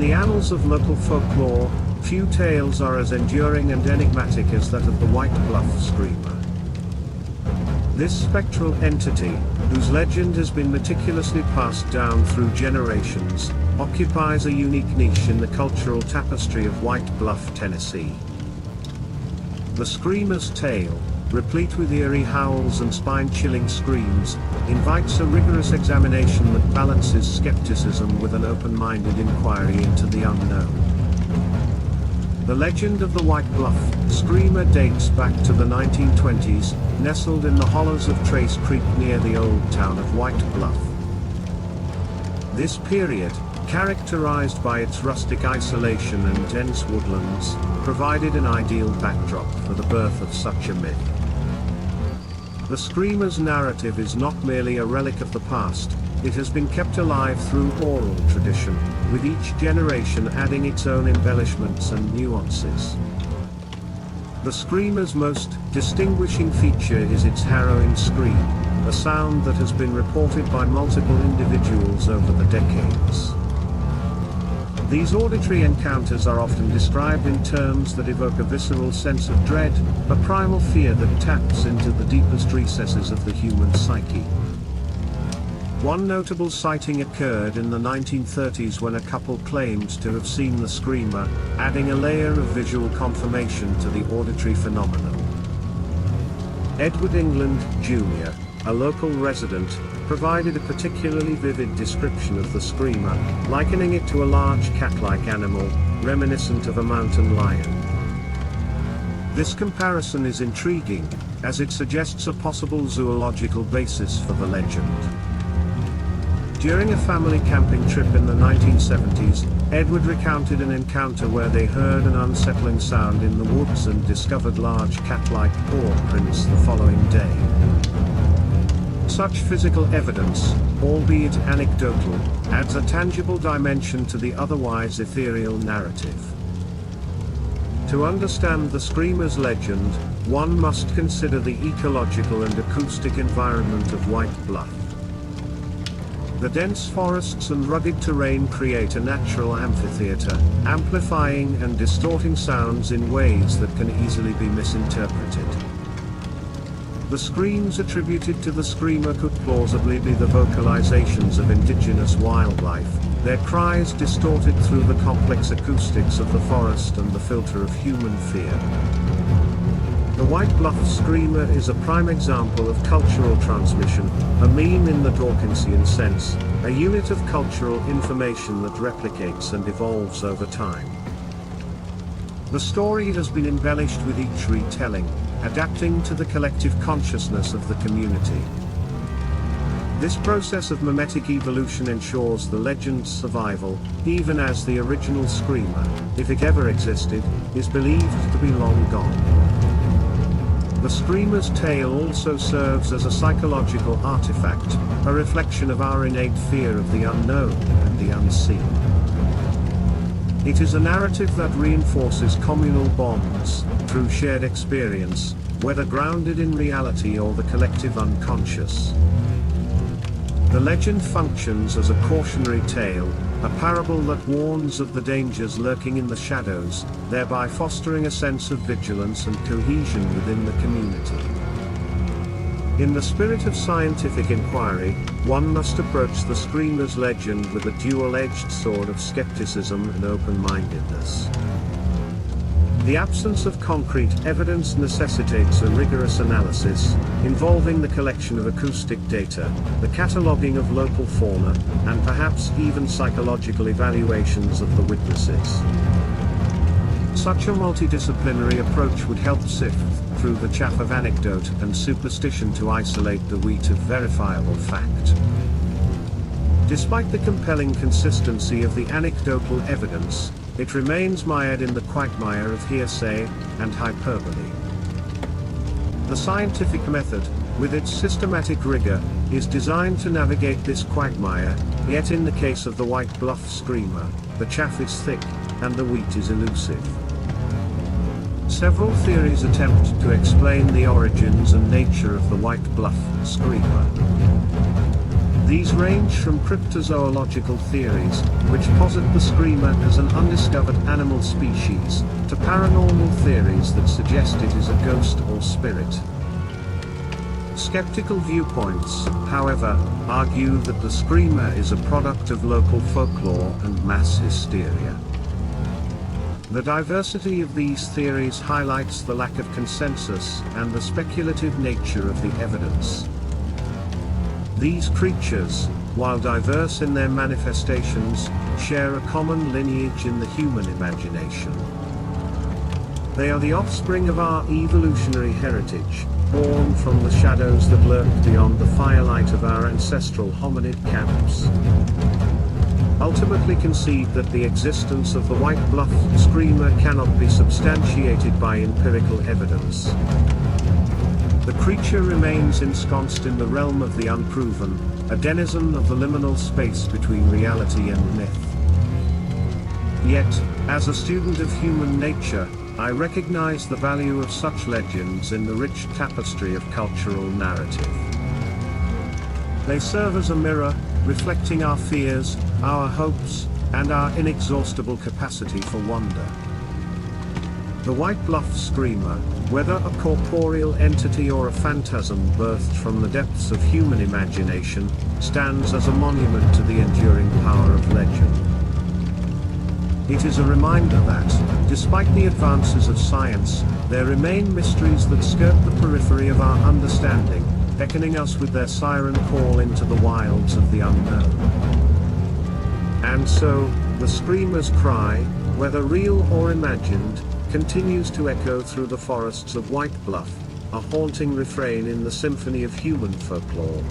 the annals of local folklore, few tales are as enduring and enigmatic as that of the White Bluff Screamer. This spectral entity, whose legend has been meticulously passed down through generations, occupies a unique niche in the cultural tapestry of White Bluff, Tennessee. The Screamer's tale, replete with eerie howls and spine-chilling screams, invites a rigorous examination that balances skepticism with an open-minded inquiry into the unknown. The legend of the White Bluff Screamer dates back to the 1920s, nestled in the hollows of Trace Creek near the old town of White Bluff. This period, characterized by its rustic isolation and dense woodlands, provided an ideal backdrop for the birth of such a myth. The Screamer's narrative is not merely a relic of the past, it has been kept alive through oral tradition, with each generation adding its own embellishments and nuances. The Screamer's most distinguishing feature is its harrowing scream, a sound that has been reported by multiple individuals over the decades. These auditory encounters are often described in terms that evoke a visceral sense of dread, a primal fear that taps into the deepest recesses of the human psyche. One notable sighting occurred in the 1930s when a couple claimed to have seen the Screamer, adding a layer of visual confirmation to the auditory phenomenon. Edward England, Jr., a local resident, provided a particularly vivid description of the Screamer, likening it to a large cat-like animal, reminiscent of a mountain lion. This comparison is intriguing, as it suggests a possible zoological basis for the legend. During a family camping trip in the 1970s, Edward recounted an encounter where they heard an unsettling sound in the woods and discovered large cat-like paw prints the following day. Such physical evidence, albeit anecdotal, adds a tangible dimension to the otherwise ethereal narrative. To understand the Screamer's legend, one must consider the ecological and acoustic environment of White Bluff. The dense forests and rugged terrain create a natural amphitheater, amplifying and distorting sounds in ways that can easily be misinterpreted. The screams attributed to the Screamer could plausibly be the vocalizations of indigenous wildlife, their cries distorted through the complex acoustics of the forest and the filter of human fear. The White Bluff Screamer is a prime example of cultural transmission, a meme in the Dawkinsian sense, a unit of cultural information that replicates and evolves over time. The story has been embellished with each retelling, adapting to the collective consciousness of the community. This process of mimetic evolution ensures the legend's survival, even as the original Screamer, if it ever existed, is believed to be long gone. The Screamer's tale also serves as a psychological artifact, a reflection of our innate fear of the unknown and the unseen. It is a narrative that reinforces communal bonds, through shared experience, whether grounded in reality or the collective unconscious. The legend functions as a cautionary tale, a parable that warns of the dangers lurking in the shadows, thereby fostering a sense of vigilance and cohesion within the community. In the spirit of scientific inquiry, one must approach the Screamer's legend with a dual-edged sword of skepticism and open-mindedness. The absence of concrete evidence necessitates a rigorous analysis, involving the collection of acoustic data, the cataloging of local fauna, and perhaps even psychological evaluations of the witnesses. Such a multidisciplinary approach would help sift through the chaff of anecdote and superstition to isolate the wheat of verifiable fact. Despite the compelling consistency of the anecdotal evidence, it remains mired in the quagmire of hearsay and hyperbole. The scientific method, with its systematic rigor, is designed to navigate this quagmire, yet in the case of the White Bluff Screamer, the chaff is thick, and the wheat is elusive. Several theories attempt to explain the origins and nature of the White Bluff Screamer. These range from cryptozoological theories, which posit the screamer as an undiscovered animal species, to paranormal theories that suggest it is a ghost or spirit. Skeptical viewpoints, however, argue that the screamer is a product of local folklore and mass hysteria. The diversity of these theories highlights the lack of consensus and the speculative nature of the evidence. These creatures, while diverse in their manifestations, share a common lineage in the human imagination. They are the offspring of our evolutionary heritage, born from the shadows that lurked beyond the firelight of our ancestral hominid camps. Ultimately concede that the existence of the White Bluff Screamer cannot be substantiated by empirical evidence. The creature remains ensconced in the realm of the unproven, a denizen of the liminal space between reality and myth. Yet, as a student of human nature, I recognize the value of such legends in the rich tapestry of cultural narrative. They serve as a mirror, reflecting our fears, our hopes, and our inexhaustible capacity for wonder. The White Bluff Screamer, whether a corporeal entity or a phantasm birthed from the depths of human imagination, stands as a monument to the enduring power of legend. It is a reminder that, despite the advances of science, there remain mysteries that skirt the periphery of our understanding, beckoning us with their siren call into the wilds of the unknown. And so, the screamer's cry, whether real or imagined, continues to echo through the forests of White Bluff, a haunting refrain in the symphony of human folklore.